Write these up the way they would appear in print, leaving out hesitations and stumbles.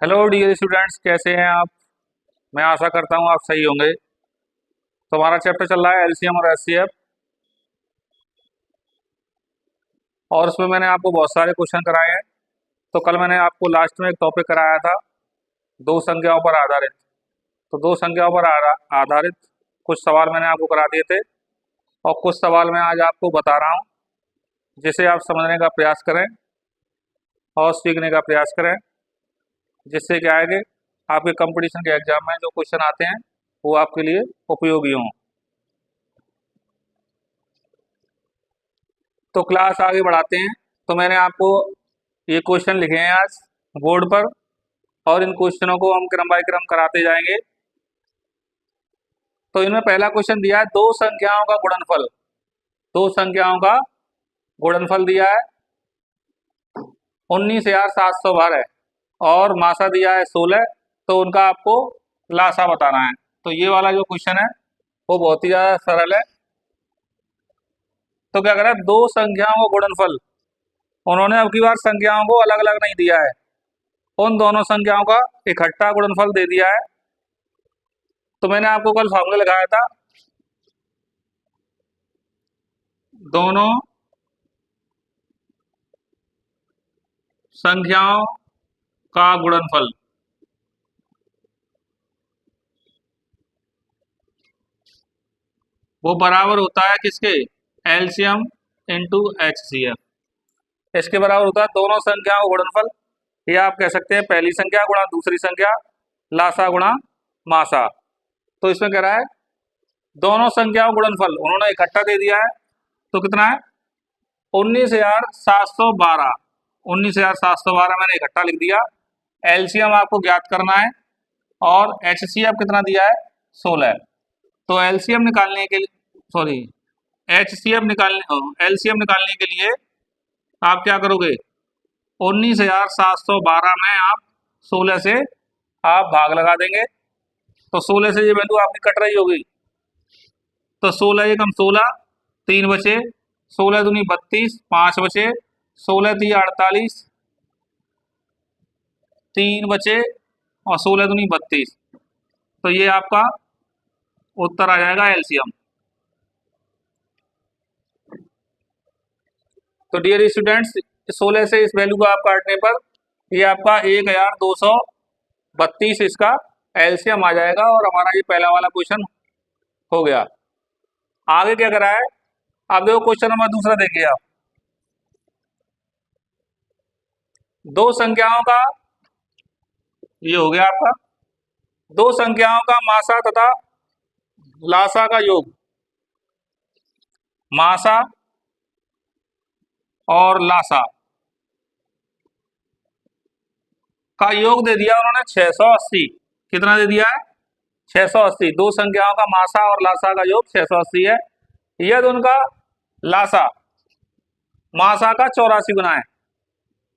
Hello dear students, कैसे हैं आप। मैं आशा करता हूँ आप सही होंगे। तो हमारा चैप्टर चल रहा है एलसीएम और एचसीएफ, और उसमें मैंने आपको बहुत सारे क्वेश्चन कराए हैं। तो कल मैंने आपको लास्ट में एक टॉपिक कराया था दो संख्याओं पर आधारित। तो दो संख्याओं पर आधारित कुछ सवाल मैंने आपको करा दिए थे, और कुछ सवाल मैं आज आपको बता रहा हूँ, जिसे आप समझने का प्रयास करें और सीखने का प्रयास करें, जिससे क्या है कि आपके कंपटीशन के एग्जाम में जो क्वेश्चन आते हैं वो आपके लिए उपयोगी हों। तो क्लास आगे बढ़ाते हैं। तो मैंने आपको ये क्वेश्चन लिखे हैं आज बोर्ड पर, और इन क्वेश्चनों को हम क्रम बाय क्रम कराते जाएंगे। तो इनमें पहला क्वेश्चन दिया है दो संख्याओं का गुणनफल। दो संख्याओं का गुणनफल दिया है 19,712 और मासा दिया है 16। तो उनका आपको लासा बताना है। तो ये वाला जो क्वेश्चन है वो बहुत ही ज़्यादा सरल है। तो क्या करा है, दो संख्याओं का गुणनफल, उन्होंने अब की बार संख्याओं को अलग अलग नहीं दिया है, उन दोनों संख्याओं का इकट्ठा गुणनफल दे दिया है। तो मैंने आपको कल फॉर्मूला लगाया था, दोनों संख्याओं का गुणनफल वो बराबर होता है किसके, एलसीएम इंटू एचसीएफ। इसके बराबर होता है दोनों संख्याओं का गुणनफल, या आप कह सकते हैं पहली संख्या गुणा दूसरी संख्या, लासा गुणा मासा। तो इसमें कह रहा है दोनों संख्याओं का गुणनफल उन्होंने इकट्ठा दे दिया है। तो कितना है, 19,712। 19,712 मैंने इकट्ठा लिख दिया। एलसीएम आपको ज्ञात करना है, और एचसीएफ कितना दिया है, 16। तो एलसीएम निकालने के लिए, सॉरी, एलसीएम निकालने के लिए आप क्या करोगे, 19,712 में आप 16 से आप भाग लगा देंगे। तो 16 से ये वैल्यू आपकी कट रही होगी। तो 16 एकम 16, 3 बचे, 16 दूनी 32, 5 बचे, 16 ती 48, 3 बचे, और 16 दूनी 32। तो ये आपका उत्तर आ जाएगा एलसीएम। तो डियर स्टूडेंट्स, 16 से इस वैल्यू को आप काटने पर ये आपका 1232 इसका एलसीएम आ जाएगा, और हमारा ये पहला वाला क्वेश्चन हो गया। आगे क्या करा है, आप देखो क्वेश्चन नंबर दूसरा देखिए आप। दो संख्याओं का, ये हो गया आपका, दो संख्याओं का मासा तथा लासा का योग, मासा और लासा का योग दे दिया उन्होंने 680। कितना दे दिया है, 680। दो संख्याओं का मासा और लासा का योग 680 है। यदि उनका लासा मासा का 84 गुना है।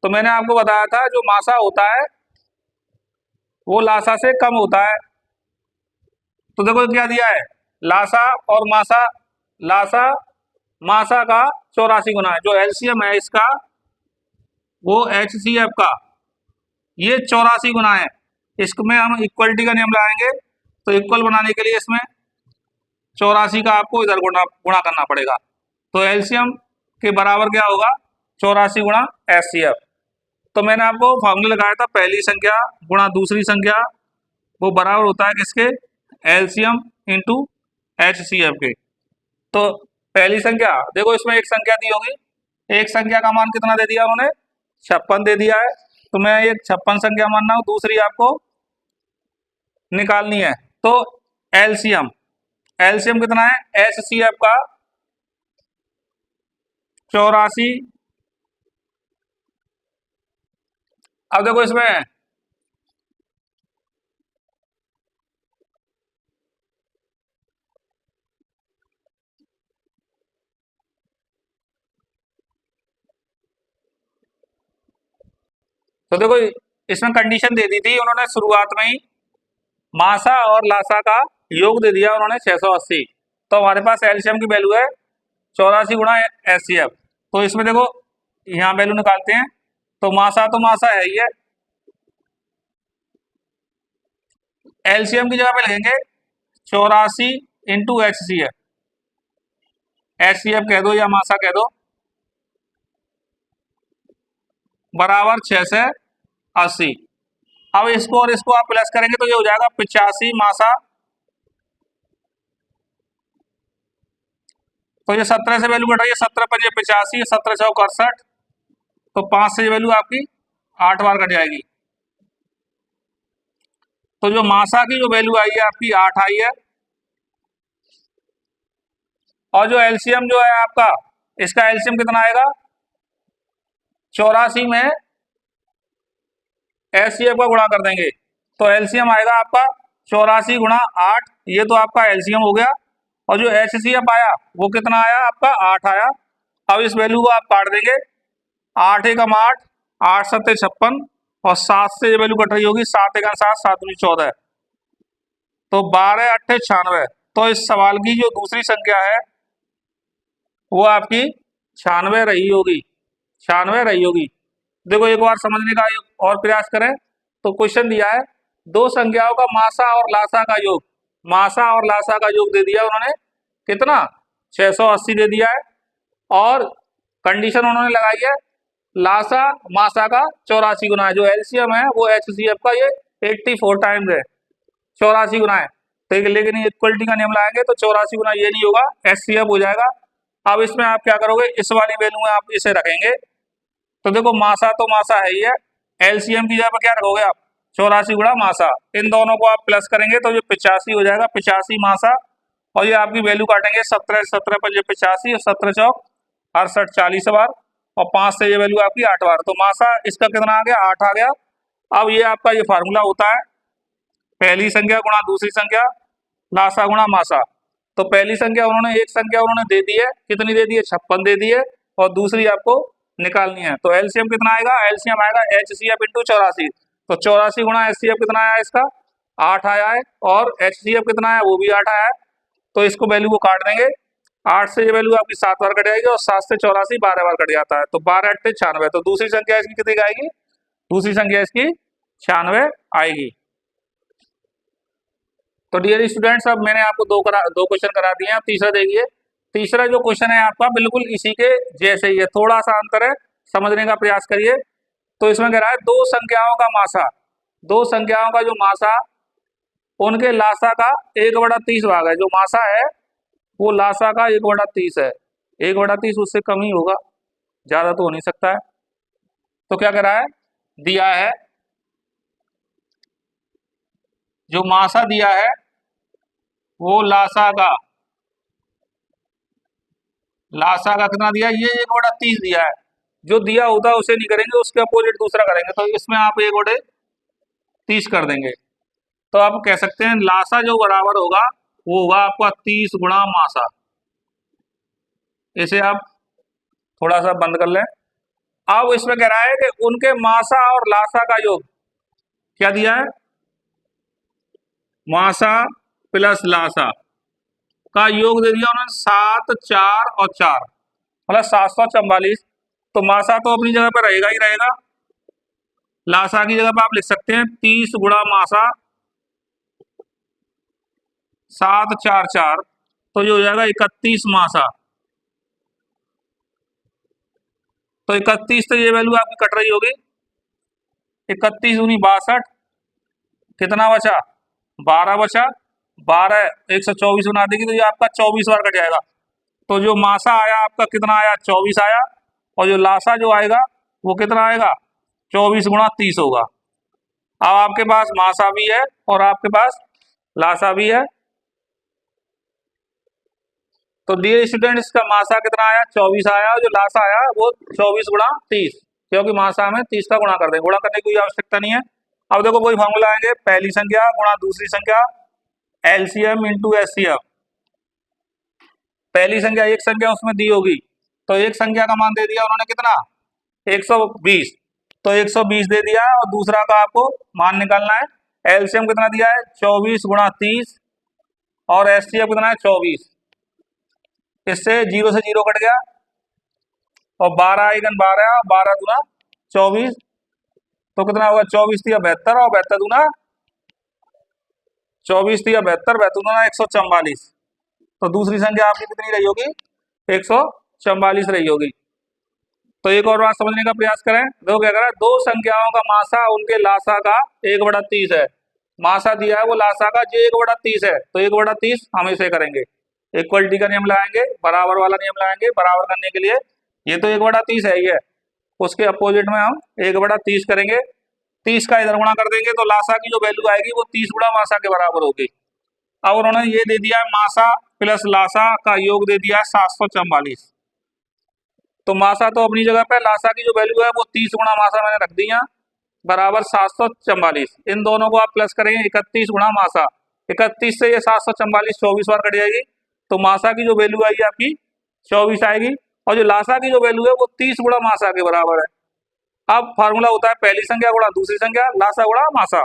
तो मैंने आपको बताया था जो मासा होता है वो लासा से कम होता है। तो देखो क्या दिया है, लासा और मासा, लासा मासा का 84 गुना है। जो एलसीएम है इसका, वो एचसीएफ का ये 84 गुना है। इसमें हम इक्वलिटी का नियम लगाएंगे, तो इक्वल बनाने के लिए इसमें 84 का आपको इधर गुणा गुणा करना पड़ेगा। तो एलसीएम के बराबर क्या होगा, 84 गुणा एचसीएफ। तो मैंने आपको फॉर्मूला लगाया था, पहली संख्या गुणा दूसरी संख्या वो बराबर होता है किसके, एलसीएम इंटू एचसीएफ के। तो पहली संख्या देखो, इसमें एक संख्या दी होगी, एक संख्या का मान कितना दे दिया उन्होंने, 56 दे दिया है। तो मैं एक 56 संख्या मान रहा हूँ, दूसरी आपको निकालनी है। तो एलसीएम, एलसीएम कितना है, एचसीएफ का 84। अब देखो इसमें तो देखो इसमें कंडीशन दे दी थी उन्होंने शुरुआत में ही, मासा और लासा का योग दे दिया उन्होंने 680। तो हमारे पास एलसीएम की वैल्यू है 84 गुणा एचसीएफ। तो इसमें देखो यहाँ वैल्यू निकालते हैं। तो मासा है ही है, एलसीएम की जगह पे लिखेंगे 84 × HCF कह दो या मासा कह दो, बराबर 680। अब इसको और इसको आप प्लस करेंगे तो ये हो जाएगा 85 मासा। तो ये 17 से वैल्यू घटाइए, 17 5 85, 17 6 61, तो 5 से वैल्यू आपकी 8 बार कट जाएगी। तो जो मासा की जो वैल्यू आई है आपकी 8 आई है, और जो एलसीएम जो है आपका, इसका एलसीएम कितना आएगा, 84 में एचसीएफ का गुणा कर देंगे तो एलसीएम आएगा आपका 84 × 8, ये तो आपका एलसीएम हो गया। और जो एचसीएफ आया वो कितना आया आपका 8 आया। अब इस वैल्यू को आप काट देंगे, 8 एकम 8, 8 सत्ते 56, और 7 से ये वैल्यू कट रही होगी, 7 एकम 7, 7 दूनी 14, तो 12 8 96। तो इस सवाल की जो दूसरी संख्या है वो आपकी 96 रही होगी, 96 रही होगी। देखो एक बार समझने का एक और प्रयास करें तो क्वेश्चन दिया है दो संख्याओं का मासा और लासा का योग, मासा और लासा का योग दे दिया उन्होंने, कितना 680 दे दिया है, और कंडीशन उन्होंने लगाई है लासा मासा का 84 गुना है, जो एलसीएम है वो एचसीएफ का ये 84 टाइम्स है, 84 गुना है। तो लेकिन इक्वलिटी का नियम लाएंगे तो 84 गुना ये नहीं होगा, एचसीएफ हो जाएगा। अब इसमें आप क्या करोगे, इस वाली वैल्यू में आप इसे रखेंगे, तो देखो मासा तो मासा है ही है, एलसीएम की जगह पर क्या रखोगे आप 84 गुणा मासा, इन दोनों को आप प्लस करेंगे तो ये 85 हो जाएगा, 85 मासा, और ये आपकी वैल्यू काटेंगे 17 17 पर 85, 17 चौक 68 40 बार, और 5 से ये वैल्यू आपकी 8 बार, तो मासा इसका कितना आ गया 8 आ गया। अब ये आपका ये फार्मूला होता है पहली संख्या गुणा दूसरी संख्या लासा गुणा मासा। तो पहली संख्या उन्होंने एक संख्या उन्होंने दे दी है, कितनी दे दी है 56 दे दी है, और दूसरी आपको निकालनी है। तो एलसीएम कितना आएगा, एलसीएम आएगा एचसीएफ इंटू 84, तो 84 गुणा एचसीएफ कितना आया इसका 8 आया है, और एचसीएफ कितना है वो भी 8 आया है। तो इसको वैल्यू को काट देंगे, 8 से ये वैल्यू आपकी 7 बार कट जाएगी, और 7 से 84 12 बार कट जाता है, तो 12 8 96। तो दूसरी संख्या इसकी कितनी आएगी, दूसरी संख्या इसकी 96 आएगी। तो डियर स्टूडेंट्स अब मैंने आपको दो क्वेश्चन करा दिए हैं, अब तीसरा देखिए। तीसरा जो क्वेश्चन है आपका बिल्कुल इसी के जैसे ही है, थोड़ा सा अंतर है, समझने का प्रयास करिए। तो इसमें कह रहा है दो संख्याओं का मासा, दो संख्याओं का जो मासा उनके लासा का 1/30 भाग है, जो मासा है वो लासा का 1/30 है, 1/30 उससे कम ही होगा, ज्यादा तो हो नहीं सकता है। तो क्या कह रहा है, दिया है जो मासा दिया है वो लासा का कितना दिया है, ये 1/30 दिया है। जो दिया होता है उसे नहीं करेंगे, उसके अपोजिट दूसरा करेंगे, तो इसमें आप 1/30 कर देंगे। तो आप कह सकते हैं लासा जो बराबर होगा वो होगा आपका 30 गुणा मासा। इसे आप थोड़ा सा बंद कर लें। अब इसमें कह रहा है कि उनके मासा और लासा का योग क्या दिया है, मासा प्लस लासा का योग दे दिया उन्होंने 7 4 और 4, मतलब 744। तो मासा तो अपनी जगह पर रहेगा ही रहेगा, लासा की जगह पर आप लिख सकते हैं 30 गुणा मासा 7 4 4, तो ये हो जाएगा 31 मासा। तो 31 तो ये वैल्यू आपकी कट रही होगी, 31 दूनी 62, कितना बचा 12 बचा, 12 124 बना देगी, तो ये आपका 24 बार कट जाएगा। तो जो मासा आया आपका कितना आया 24 आया, और जो लासा जो आएगा वो कितना आएगा 24 गुणा 30 होगा। अब आपके पास मासा भी है और आपके पास लासा भी है, तो डियर स्टूडेंट इसका मासा कितना आया 24 आया, और जो लासा आया वो 24 गुणा 30, क्योंकि मासा में 30 का गुणा कर दें, गुणा करने की कोई आवश्यकता नहीं है। अब देखो कोई फॉर्मूला आएंगे, पहली संख्या गुणा दूसरी संख्या एलसीएम इंटू एचसीएफ। पहली संख्या एक संख्या उसमें दी होगी, तो एक संख्या का मान दे दिया उन्होंने कितना 120, तो 120 दे दिया, और दूसरा का आपको मान निकालना है, एलसीएम कितना दिया है 24 गुणा 30, और एचसीएफ कितना है 24। इससे 0 से 0 कट गया, और 12 1 12, 12 दूना 24, तो कितना होगा 24 3 72, और 72 दूना 24 तिया 72, 72 144। तो दूसरी संख्या आपकी कितनी रही होगी? 144 रही होगी। तो एक और बात समझने का प्रयास करें। देखो क्या करा, दो संख्याओं का मासा उनके लासा का 1/30 है। मासा दिया है वो लासा का जो 1/30 है, तो 1/30 हम इसे करेंगे, इक्वलिटी का नियम लगाएंगे, बराबर वाला नियम लगाएंगे बराबर करने के लिए। ये तो 1/30 है, ये उसके अपोजिट में हम 1/30 करेंगे, 30 का इधर गुणा कर देंगे तो लासा की जो वैल्यू आएगी वो 30 गुणा मासा के बराबर होगी। अब उन्होंने ये दे दिया है मासा प्लस लासा का योग दे दिया है 744। तो मासा तो अपनी जगह पे, लासा की जो वैल्यू है वो 30 गुणा मासा मैंने रख दी है बराबर 744। इन दोनों को आप प्लस करेंगे 31 गुणा मासा, 31 से ये 744 24 बार कट जाएगी, तो मासा की जो वैल्यू आएगी आपकी 24 आएगी, और जो लासा की जो वैल्यू है वो 30 गुणा मासा के बराबर है। अब फार्मूला होता है पहली संख्या गुणा दूसरी संख्या, लासा गुणा मासा।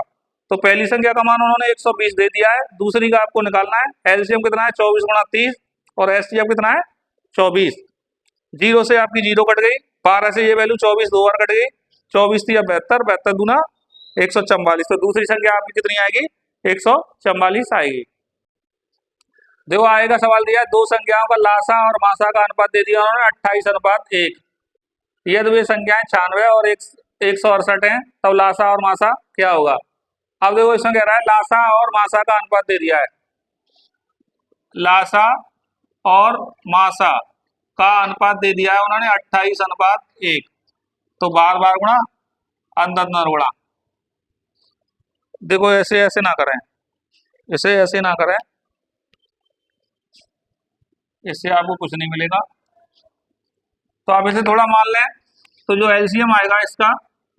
तो पहली संख्या का मान उन्होंने 120 दे दिया है, दूसरी का आपको निकालना है। एलसीएम कितना है? 24 गुणा 30, और एचसीएफ कितना है? 24। जीरो से आपकी जीरो कट गई, 12 से ये वैल्यू 24 दो बार कट गई, 24 तिया 72, 72 दूना 144। तो दूसरी संख्या आपकी कितनी आएगी? 144 आएगी। देखो आएगा सवाल दिया है, दो संख्याओं का लासा और मासा का अनुपात दे दिया उन्होंने 28:1। यदि वे संख्याएं 96 और 168 हैं, तब लासा और मासा क्या होगा? अब देखो इसमें कह रहा है लासा और मासा का अनुपात दे दिया है, लासा और मासा का अनुपात दे दिया है उन्होंने 28:1। तो बार बार गुणा, अंदर गुणा। देखो ऐसे ऐसे ना करें, इसे ऐसे ना करें, इससे आपको कुछ नहीं मिलेगा। तो आप इसे थोड़ा मान लें, तो जो एलसीएम आएगा इसका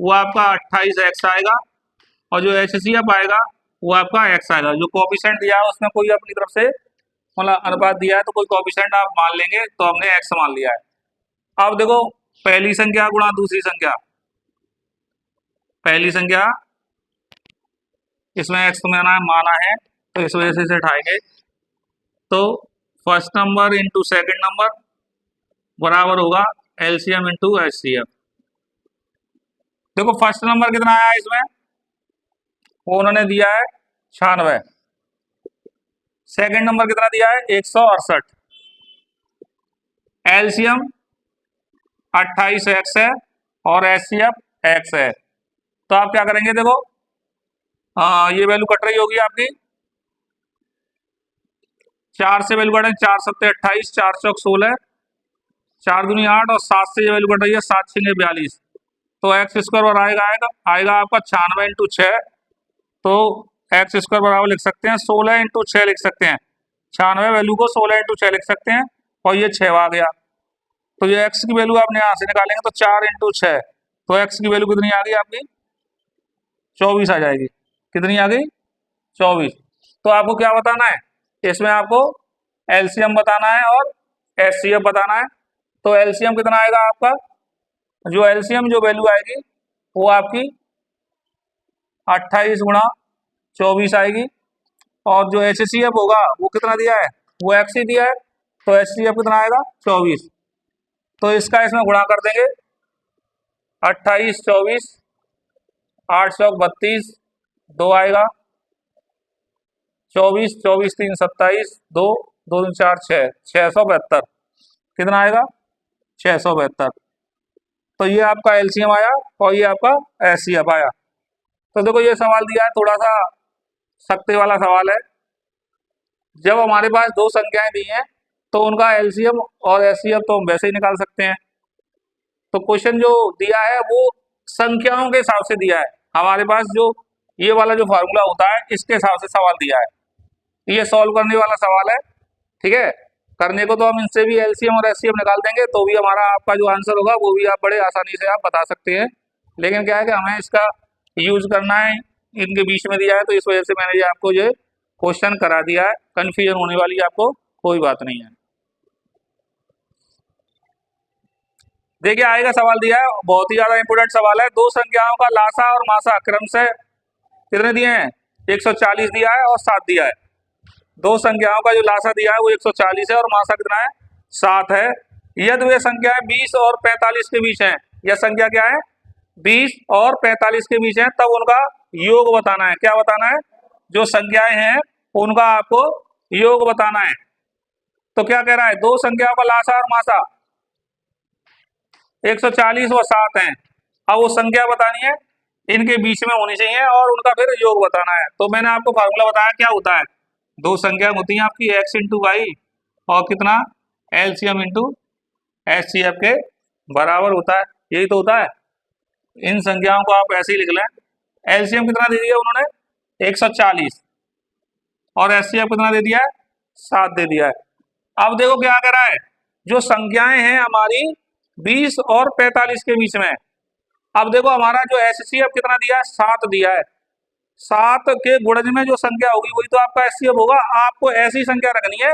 वो आपका 28x आएगा, और जो एचसीएफ आएगा वो आपका x आएगा। जो कोएफिशिएंट दिया है उसमें कोई अपनी तरफ से मतलब अनुपात दिया है तो कोई कोएफिशिएंट आप मान लेंगे, तो हमने x मान लिया है। अब देखो पहली संख्या गुणा दूसरी संख्या, पहली संख्या इसमें x तो मैंने माना है तो इस वजह से इसे उठाएंगे, तो first number into second number बराबर होगा एलसीएम इंटू एचसीएफ। देखो फर्स्ट नंबर कितना आया इसमें, वो उन्होंने दिया है 96। सेकंड नंबर कितना दिया है? 168। एलसीएम 28x है और एचसीएफ x है। तो आप क्या करेंगे, देखो ये वैल्यू कट रही होगी आपकी, 4 से वैल्यू कट रही है, 4 सत्ते 28, 4 चौक 16, 4 दूनी 8, और 7 से ये वैल्यू कट रही है, 7 छंगे 42। तो एक्स स्क्वायर और आएगा आपका 96 इंटू 6। तो एक्स स्क्वायर बराबर लिख सकते हैं 16 इंटू 6 लिख सकते हैं, 96 वैल्यू को 16 इंटू 6 लिख सकते हैं, और ये 6 आ गया। तो ये एक्स की वैल्यू आपने यहाँ से निकालेंगे तो 4 इंटू 6, तो एक्स की वैल्यू कितनी आ गई आपकी? 24 आ जाएगी। कितनी आ गई? 24। तो आपको क्या बताना है इसमें? आपको एलसीएम बताना है और एचसीएफ बताना है। तो एलसीएम कितना आएगा आपका? जो एलसीएम जो वैल्यू आएगी वो आपकी 28 गुणा 24 आएगी, और जो एचसीएफ होगा वो कितना दिया है? वो एक्स ही दिया है, तो एचसीएफ कितना आएगा? 24। तो इसका इसमें गुणा कर देंगे, 28 24, 8 चौक 32, 2 आएगा, 24 24 3 27, 2 2 4 6, 672। कितना आएगा? 672। तो ये आपका एलसीएम आया और ये आपका एचसीएफ आया। तो देखो ये सवाल दिया है, थोड़ा सा सख्ती वाला सवाल है। जब हमारे पास दो संख्याएं दी हैं तो उनका एलसीएम और एचसीएफ तो हम वैसे ही निकाल सकते हैं। तो क्वेश्चन जो दिया है वो संख्याओं के हिसाब से दिया है, हमारे पास जो ये वाला जो फार्मूला होता है इसके हिसाब से सवाल दिया है। ये सॉल्व करने वाला सवाल है, ठीक है। करने को तो हम इनसे भी एलसीएम और एचसीएफ निकाल देंगे, तो भी हमारा आपका जो आंसर होगा वो भी आप बड़े आसानी से आप बता सकते हैं। लेकिन क्या है कि हमें इसका यूज करना है, इनके बीच में दिया है, तो इस वजह से मैंने ये आपको जो क्वेश्चन करा दिया है। कंफ्यूजन होने वाली आपको कोई बात नहीं है। देखिए आएगा सवाल दिया है, बहुत ही ज्यादा इंपोर्टेंट सवाल है। दो संख्याओं का लासा और मासा क्रम से कितने दिए हैं? 140 दिया है और 7 दिया है। दो संख्याओं का जो लासा दिया है वो 140 है और मासा कितना है? 7 है। यदि वे संख्याएं 20 और 45 के बीच हैं, यह संख्या क्या है? 20 और 45 के बीच है, तब उनका योग बताना है। क्या बताना है? जो संख्याएं हैं उनका आपको योग बताना है। तो क्या कह रहा है, दो संख्याओं का लासा और मासा 140 व 7 है। अब वो संख्या बतानी है, इनके बीच में होनी चाहिए और उनका फिर योग बताना है। तो मैंने आपको फार्मूला बताया क्या होता है, दो संख्या होती हैं आपकी x इंटू वाई और कितना एलसीएम इंटू एचसीएफ के बराबर होता है, यही तो होता है। इन संख्याओं को आप ऐसे ही लिख लें, एलसीएम कितना दे दिया उन्होंने 140 और एचसीएफ कितना दे दिया है 7 दे दिया है। अब देखो क्या कह रहा है, जो संख्याएं हैं हमारी 20 और 45 के बीच में। अब देखो हमारा जो एचसीएफ कितना दिया है 7 दिया है, 7 के गुणज में जो संख्या होगी वही तो आपका एचसीएफ होगा। आपको ऐसी संख्या रखनी है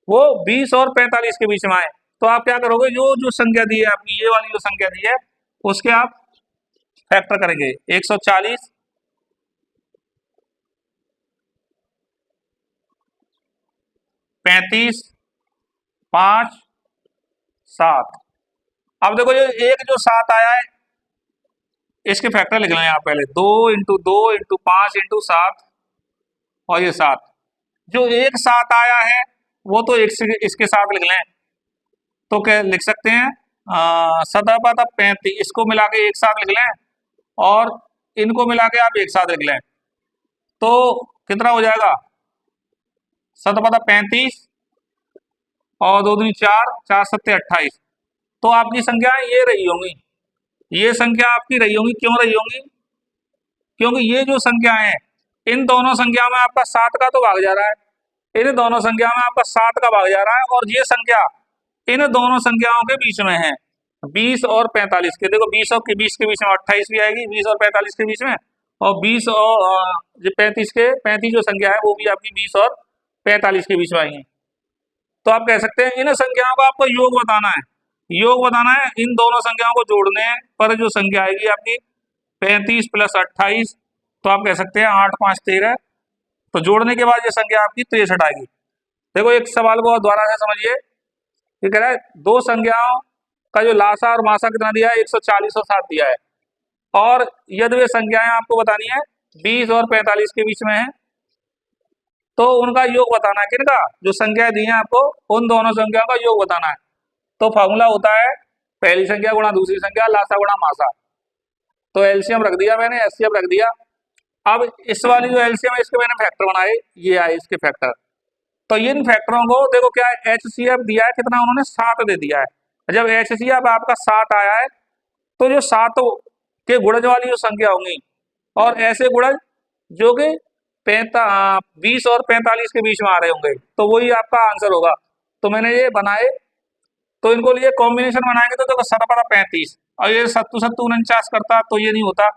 वो 20 और 45 के बीच में आए। तो आप क्या करोगे, जो जो संख्या दी है आपकी, ये वाली जो संख्या दी है उसके आप फैक्टर करेंगे। 140 35 5 7। अब देखो ये एक जो 7 आया है इसके फैक्टर लिख लें आप पहले, 2 इंटू 2 इंटू 5 इंटू 7 और ये 7। जो एक 7 आया है वो तो एक से इसके साथ लिख लें, तो क्या लिख सकते हैं 35, इसको मिला के एक साथ लिख लें और इनको मिला के आप एक साथ लिख लें, तो कितना हो जाएगा 35 और 2 दूनी 4, 4 सत्ते 28। तो आपकी संख्या ये रही होंगी, ये संख्या आपकी रही होंगी। क्यों रही होंगी, क्योंकि ये जो संख्या है इन दोनों संख्या में आपका 7 का तो भाग जा रहा है, इन दोनों संख्या में आपका 7 का भाग जा रहा है, और ये संख्या इन दोनों संख्याओं के बीच में है 20 और 45 के। देखो 20 और 20 के बीच में 28 भी आएगी, 20 और 45 के बीच में, और 20 और 35 जो संख्या है वो भी आपकी 20 और 45 के बीच में आएंगी। तो आप कह सकते हैं इन संख्याओं का आपको योग बताना है, योग बताना है, इन दोनों संख्याओं को जोड़ने पर जो संख्या आएगी आपकी 35 प्लस 28, तो आप कह सकते हैं 8 5 13। तो जोड़ने के बाद ये संख्या आपकी 63 आएगी। देखो एक सवाल को दोबारा से समझिए, ये कह रहा है दो संख्याओं का जो लासा और मासा कितना दिया है 140 और 7 दिया है, और यदि वे संख्याएं आपको बतानी है 20 और 45 के बीच में है, तो उनका योग बताना है। किनका, जो संख्याएं दी हैं आपको उन दोनों संख्याओं का योग बताना है। तो फॉर्मूला होता है पहली संख्या गुणा दूसरी संख्या, लासा गुणा मासा। तो एलसीएम रख दिया मैंने, एचसीएफ रख दिया। अब इस वाली जो एलसीएम है इसके मैंने फैक्टर बनाए, ये आए इसके फैक्टर। तो इन फैक्टरों को देखो क्या है, एचसीएफ दिया है कितना उन्होंने 7 दे दिया है। जब एचसीएफ आपका 7 आया है तो जो 7 के गुणज वाली जो संख्या होंगी और ऐसे गुणज जो कि 20 और 45 के बीच में आ रहे होंगे, तो वही आपका आंसर होगा। तो मैंने ये बनाए, तो इनको लिए कॉम्बिनेशन बनाएंगे तो देखो 7/35 और ये 7 करता, तो ये नहीं होता।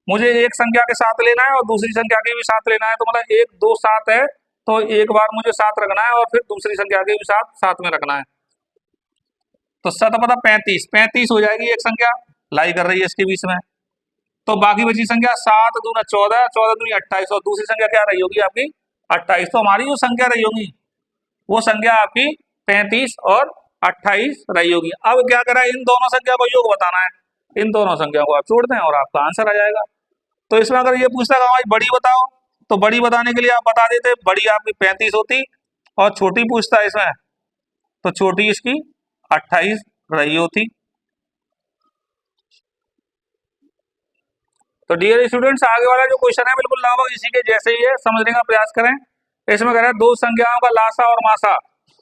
मुझे एक संख्या के साथ लेना है और दूसरी संख्या के भी साथ लेना है, तो मतलब 1 2 7 है तो एक बार मुझे 7 रखना है और फिर दूसरी संख्या के भी साथ में रखना है। तो 7/35 हो जाएगी एक संख्या लाई कर रही है इसके बीच में। तो बाकी बची संख्या 7 दूना 14, 14 दूनी 28 और दूसरी संख्या क्या रही होगी आपकी 28। तो हमारी जो संख्या रही होगी वो संख्या आपकी 35 और 28 रही होगी। अब क्या करा, इन दोनों संख्या को योग बताना है, इन दोनों संख्या को आप जोड़ दें और आपका आंसर आ जाएगा। तो इसमें अगर ये पूछता है बड़ी बताओ, तो बड़ी बताने के लिए आप बता देते बड़ी आपकी 35 होती, और छोटी पूछता है इसमें तो छोटी इसकी 28 रही होती। तो डियर स्टूडेंट्स, आगे वाला जो क्वेश्चन है बिल्कुल लगभग इसी के जैसे ही है, समझने का प्रयास करें। इसमें कह रहा है दो संख्याओं का लासा और मासा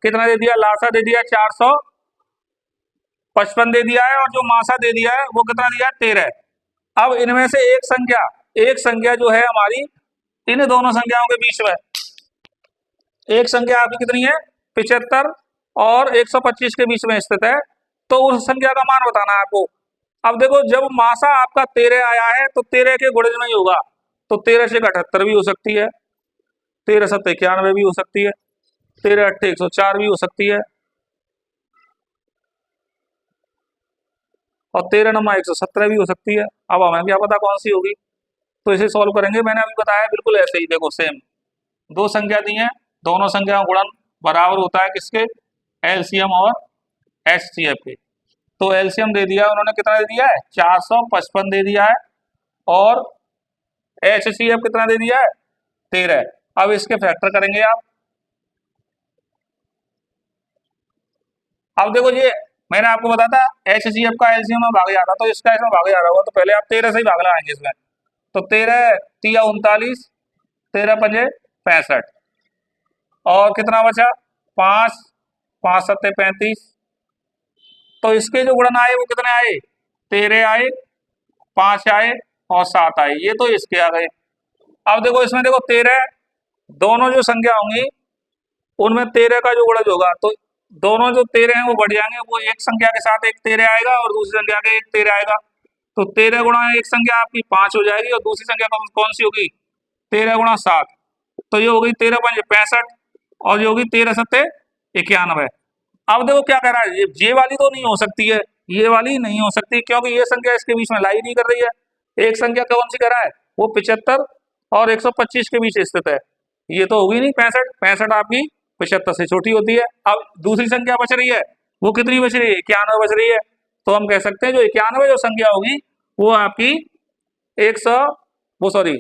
कितना दे दिया, लासा दे दिया 455 दे दिया है, और जो मासा दे दिया है वो कितना दिया है 13। अब इनमें से एक संख्या जो है हमारी इन दोनों संख्याओं के बीच में, एक संख्या आपकी कितनी है 75 और 125 के बीच में स्थित है, तो उस संख्या का मान बताना है आपको। अब देखो जब मासा आपका 13 आया है तो 13 के गुणज में ही होगा, तो 13 से 78 भी हो सकती है, 13 7 91 भी हो सकती है, 13 8 104 भी हो सकती है, और 13 9 117 भी हो सकती है। अब हमें क्या पता कौन सी होगी, तो इसे सॉल्व करेंगे। मैंने अभी बताया बिल्कुल ऐसे ही, देखो सेम दो संख्या दी है, दोनों संख्याओं गुणन बराबर होता है किसके, एलसीएम और एचसीएफ के। तो एलसीएम दे दिया उन्होंने, कितना दे दिया है 455 दे दिया है, और एचसीएफ कितना दे दिया है 13। अब इसके फैक्टर करेंगे आप। अब देखो ये मैंने आपको बताया था HCF का एलसीएम में भाग जाता, तो इसका इसमें भाग जा रहा होगा, तो पहले आप 13 से ही भाग लगाएंगे इसमें। तो 13 तिया 39, 13 पंजे 65, और कितना बचा 5, 5 सत्ते 35। तो इसके जो गुणन आए वो कितने आए, 13 आए, 5 आए और 7 आए, ये तो इसके आ गए। अब देखो इसमें देखो 13, दोनों जो संख्या होंगी उनमें 13 का जो गुणज होगा, तो दोनों जो 13 हैं वो बढ़ जाएंगे, वो एक संख्या के साथ एक 13 आएगा और दूसरी संख्या के एक 13 आएगा। तो 13 गुणा एक संख्या आपकी 5 हो जाएगी, और दूसरी संख्या कौन सी होगी, 13 गुणा 7, तो ये हो गई 13 पंजे 65, और ये होगी 13 सत्ते 91। अब देखो क्या कह रहा है, ये वाली तो नहीं हो सकती है, ये वाली नहीं हो सकती, क्योंकि ये संख्या इसके बीच में लाई नहीं कर रही है। एक संख्या कौन सी कर रहा है, वो 75 और 125 के बीच स्थित है, ये तो होगी नहीं 65, 65 आपकी 75 से छोटी होती है। अब दूसरी संख्या बच रही है, वो कितनी बच रही है, 91 बच रही है। तो हम कह सकते हैं जो 91 जो संख्या होगी वो आपकी 100 वो सॉरी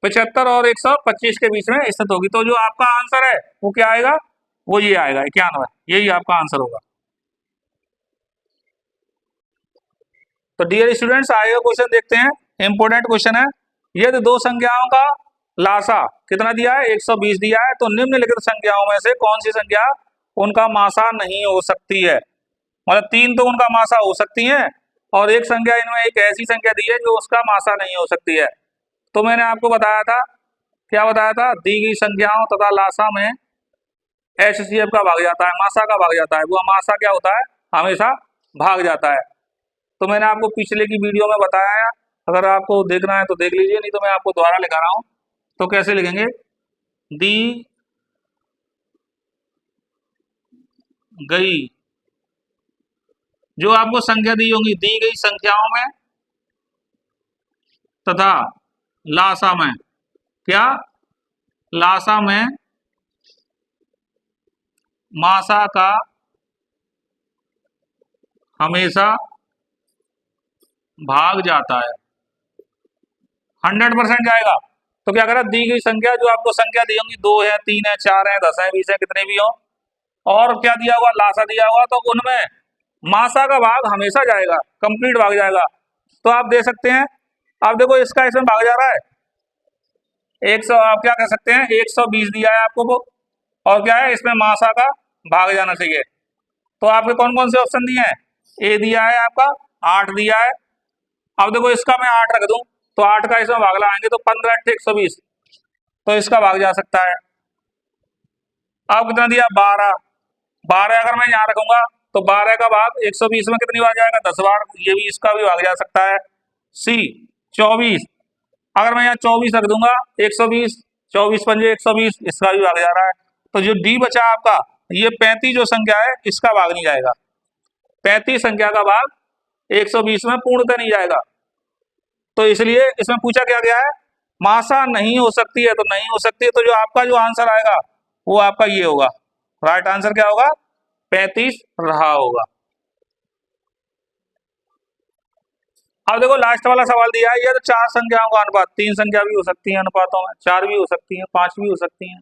75 और 125 के बीच में स्थित होगी। तो जो आपका आंसर है वो क्या आएगा, वो ये आएगा 91, यही आपका आंसर होगा। तो डियर स्टूडेंट्स आगे का क्वेश्चन देखते हैं, इंपोर्टेंट क्वेश्चन है। यदि दो संख्याओं का लासा कितना दिया है, 120 दिया है, तो निम्नलिखित संख्याओं में से कौन सी संख्या उनका मासा नहीं हो सकती है। मतलब 3 तो उनका मासा हो सकती है, और एक संख्या इनमें एक ऐसी संख्या दी है जो उसका मासा नहीं हो सकती है। तो मैंने आपको बताया था, क्या बताया था, दी गई संख्याओं तथा लासा में HCF का भाग जाता है, मासा का भाग जाता है। वो मासा क्या होता है, हमेशा भाग जाता है। तो मैंने आपको पिछले की वीडियो में बताया है, अगर आपको देखना है तो देख लीजिए, नहीं तो मैं आपको दोबारा लिखा रहा हूँ। तो कैसे लिखेंगे, दी गई, जो आपको संख्या दी होंगी दी गई संख्याओं में तथा लासा में, क्या, लासा में मासा का हमेशा भाग जाता है, 100% जाएगा। तो क्या करा, दी गई संख्या जो आपको संख्या दी होंगी 2 है, 3 है, 4 है, 10 है, 20 है, कितने भी हो, और क्या दिया हुआ, लासा दिया हुआ, तो उनमें मासा का भाग हमेशा जाएगा, कंप्लीट भाग जाएगा। तो आप दे सकते हैं, अब देखो इसका इसमें भाग जा रहा है 100, आप क्या कह सकते हैं 120 दिया है आपको को, और क्या है इसमें मासा का भाग जाना चाहिए। तो आपके कौन कौन से ऑप्शन दिए हैं, ए दिया है आपका, 8 दिया है। अब देखो इसका मैं 8 रख दूं तो 8 का इसमें भाग लगाएंगे तो 15 8 120, तो इसका भाग जा सकता है। अब कितना दिया, 12, 12 अगर मैं यहाँ रखूंगा तो 12 का भाग 120 में कितनी बार जाएगा, 10 बार, ये भी इसका भी भाग जा सकता है। सी 24, अगर मैं यहाँ 24 रख दूंगा 120, 24 पंजे 120, इसका भी भाग जा रहा है। तो जो डी बचा आपका, ये 35 जो संख्या है इसका भाग नहीं जाएगा, 35 संख्या का भाग 120 में पूर्णतः नहीं जाएगा। तो इसलिए इसमें पूछा क्या गया है, मासा नहीं हो सकती है, तो नहीं हो सकती है, तो जो आपका जो आंसर आएगा वो आपका ये होगा, राइट आंसर क्या होगा, 35 रहा होगा। अब देखो लास्ट वाला सवाल दिया है, ये तो 4 संख्याओं का अनुपात, 3 संख्या भी हो सकती है अनुपातों में, 4 भी हो सकती है, 5 भी हो सकती हैं,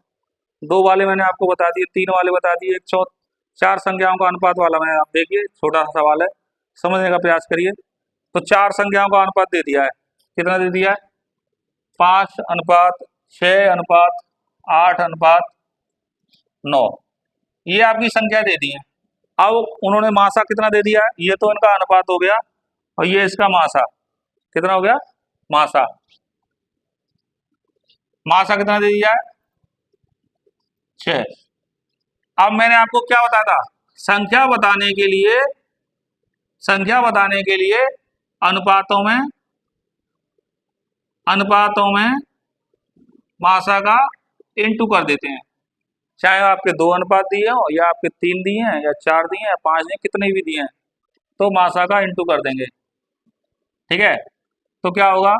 2 वाले मैंने आपको बता दिए, 3 वाले बता दिए, 4 संख्याओं का अनुपात वाला मैं, आप देखिए छोटा सा सवाल है, समझने का प्रयास करिए। तो 4 संख्याओं का अनुपात दे दिया है, कितना दे दिया है, 5 अनुपात 6 अनुपात 8 अनुपात 9, ये आपकी संख्या दे दी है। अब उन्होंने मासा कितना दे दिया है, ये तो इनका अनुपात हो गया, और ये इसका मासा कितना हो गया, मासा, मासा कितना दे दिया है, 6। अब मैंने आपको क्या बताया था, संख्या बताने के लिए, संख्या बताने के लिए अनुपातों में मासा का इंटू कर देते हैं, चाहे आपके 2 अनुपात दिए हो, या आपके 3 दिए हैं, या 4 दिए हैं, 5 दिए, कितने भी दिए हैं, तो मासा का इंटू कर देंगे, ठीक है। तो क्या होगा,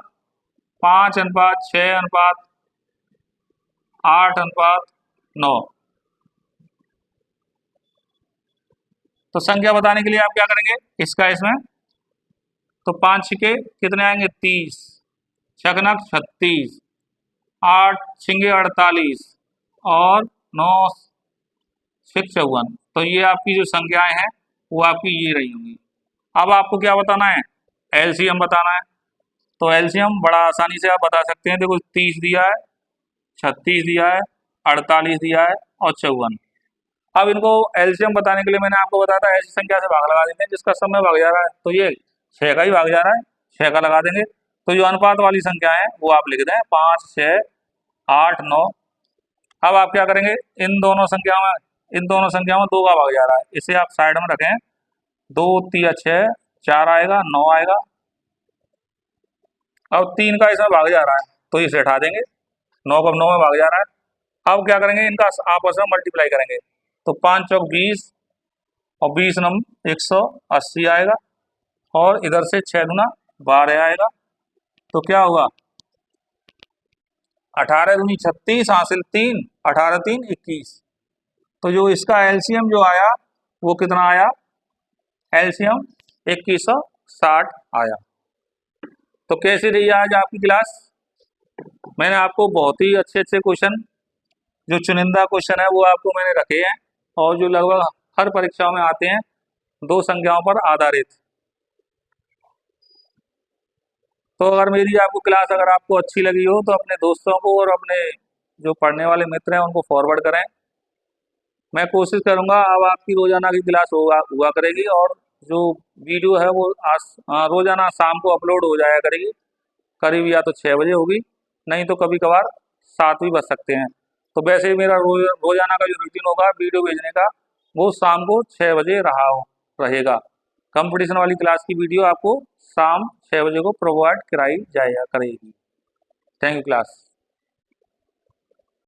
5 अनुपात 6 अनुपात 8 अनुपात 9। तो संख्या बताने के लिए आप क्या करेंगे, इसका इसमें, तो 5 छिके कितने आएंगे, 30, छकनक 36, 8 छिंगे 48 और 9 6 54। तो ये आपकी जो संख्याएं हैं वो आपकी ये रही होंगी। अब आपको क्या बताना है, एलसीएम बताना है। तो एलसीएम बड़ा आसानी से आप बता सकते हैं। देखो 30 दिया है, 36 दिया है, 48 दिया है और 54। अब इनको एलसीएम बताने के लिए मैंने आपको बताया था ऐसी संख्या से भाग लगा देंगे जिसका समय भाग जा रहा है। तो ये 6 का ही भाग जा रहा है, 6 का लगा देंगे। तो जो अनुपात वाली संख्या है वो आप लिख दें 5 6 8 9। अब आप क्या करेंगे, इन दोनों संख्याओं में 2 का भाग जा रहा है, इसे आप साइड में रखें। 2 3 6 4 आएगा, 9 आएगा। अब 3 का इसमें भाग जा रहा है तो इसे हटा देंगे, 9 का 9 में भाग जा रहा है। अब क्या करेंगे, इनका आपस में मल्टीप्लाई करेंगे। तो 5 चौक 20 और 20 नम 180 आएगा और इधर से 6 दूना 12 आएगा। तो क्या होगा, 18 दूनी 36 हासिल 3, 18 3 21। तो जो इसका एलसीएम जो आया वो कितना आया, एलसीएम 2160 आया। तो कैसी रही आज आपकी क्लास? मैंने आपको बहुत ही अच्छे अच्छे क्वेश्चन, जो चुनिंदा क्वेश्चन है वो आपको मैंने रखे हैं और जो लगभग हर परीक्षाओं में आते हैं, 2 संख्याओं पर आधारित। तो अगर मेरी आपको क्लास अगर आपको अच्छी लगी हो तो अपने दोस्तों को और अपने जो पढ़ने वाले मित्र हैं उनको फॉरवर्ड करें। मैं कोशिश करूंगा अब आपकी रोजाना की क्लास हुआ करेगी और जो वीडियो है वो रोजाना शाम को अपलोड हो जाया करेगी। करीब या तो 6 बजे होगी, नहीं तो कभी कभार 7 भी बज सकते हैं। तो वैसे ही मेरा रोजाना का जो रूटीन होगा वीडियो भेजने का वो शाम को 6 बजे रहेगा। कंपटीशन वाली क्लास की वीडियो आपको शाम 6 बजे को प्रोवाइड कराई जाया करेगी। Thank you class.